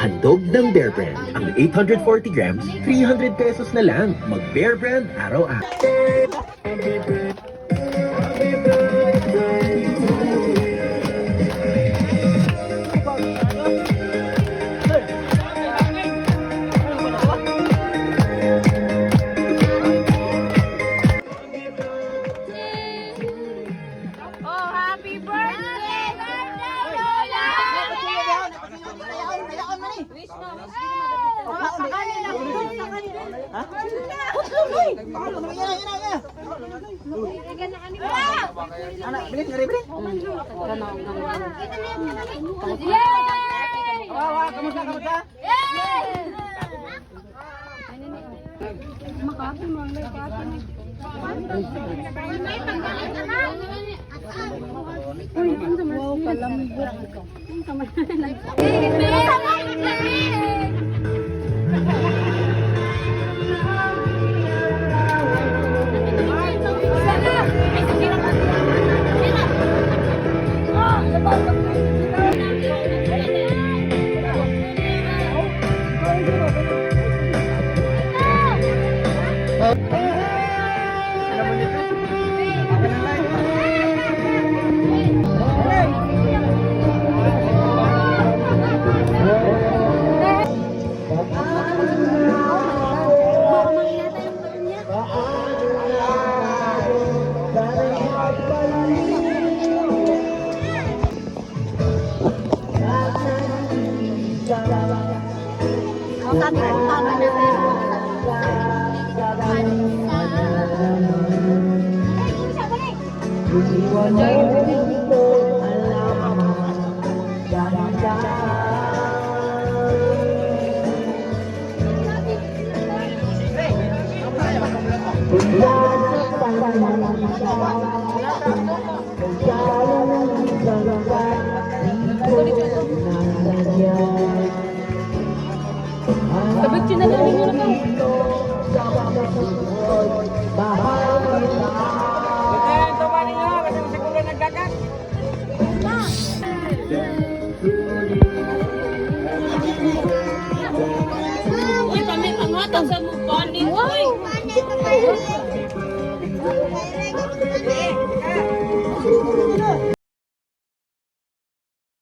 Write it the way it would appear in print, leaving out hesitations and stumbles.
Handog ng Bear Brand. Ang 840 grams, 300 pesos na lang. Mag-Bear Brand araw-araw. Anak, bilis ngeri bilis. Wah, kamusta kamusta? Wow, kalambot. Sabit yun na lang mo na Uy, kami pangatag sa mukha ni Uy.